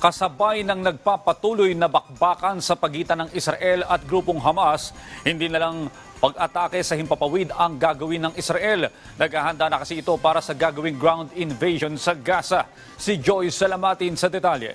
Kasabay ng nagpapatuloy na bakbakan sa pagitan ng Israel at grupong Hamas, hindi na lang pag-atake sa himpapawid ang gagawin ng Israel. Naghahanda na kasi ito para sa gagawing ground invasion sa Gaza. Si Joy Salamatin sa detalye.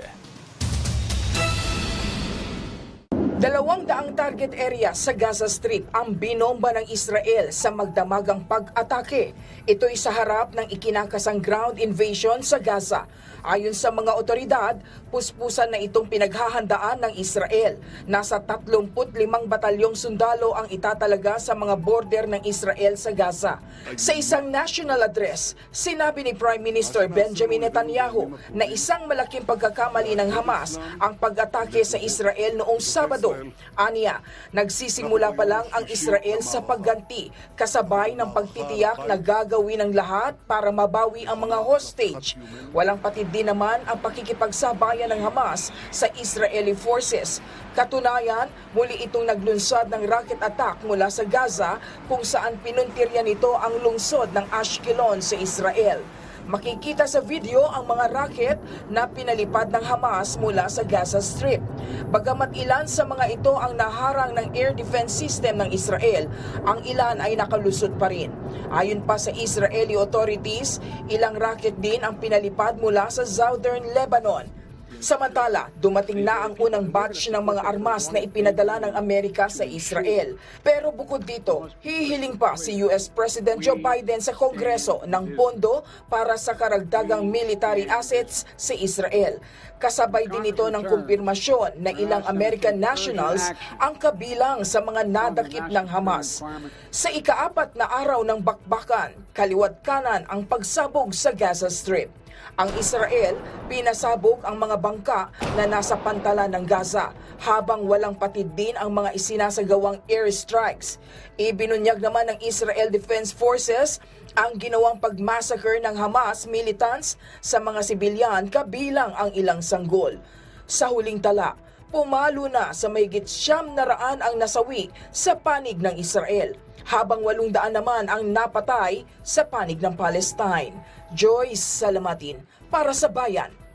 200 target area sa Gaza Strip ang binomba ng Israel sa magdamagang pag-atake. Ito'y sa harap ng ikinakasang ground invasion sa Gaza. Ayon sa mga otoridad, puspusan na itong pinaghahandaan ng Israel. Nasa 35 batalyong sundalo ang itatalaga sa mga border ng Israel sa Gaza. Sa isang national address, sinabi ni Prime Minister Benjamin Netanyahu na isang malaking pagkakamali ng Hamas ang pag-atake sa Israel noong Sabado. Aniya, nagsisimula pa lang ang Israel sa pagganti kasabay ng pagtitiyak na gagawin ang lahat para mabawi ang mga hostage. Walang patid din naman ang pakikipagsabayan ng Hamas sa Israeli forces. Katunayan, muli itong naglunsad ng rocket attack mula sa Gaza kung saan pinuntirya nito ang lungsod ng Ashkelon sa Israel. Makikita sa video ang mga rocket na pinalipad ng Hamas mula sa Gaza Strip. Bagamat ilan sa mga ito ang naharang ng air defense system ng Israel, ang ilan ay nakalusot pa rin. Ayon pa sa Israeli authorities, ilang rocket din ang pinalipad mula sa southern Lebanon. Samantala, dumating na ang unang batch ng mga armas na ipinadala ng Amerika sa Israel. Pero bukod dito, hihiling pa si US President Joe Biden sa Kongreso ng pondo para sa karagdagang military assets sa Israel. Kasabay din ito ng kumpirmasyon na ilang American nationals ang kabilang sa mga nadakip ng Hamas. Sa ika-4 na araw ng bakbakan, kaliwat kanan ang pagsabog sa Gaza Strip. Ang Israel, pinasabog ang mga bangka na nasa pantalan ng Gaza, habang walang patid din ang mga isinasagawang airstrikes. Ibinunyag naman ng Israel Defense Forces ang ginawang pagmassacre ng Hamas militants sa mga sibilyan kabilang ang ilang sanggol. Sa huling tala, pumalo na sa mahigit 900 ang nasawi sa panig ng Israel, habang 800 naman ang napatay sa panig ng Palestine. Joy Salamatin para sa Bayan.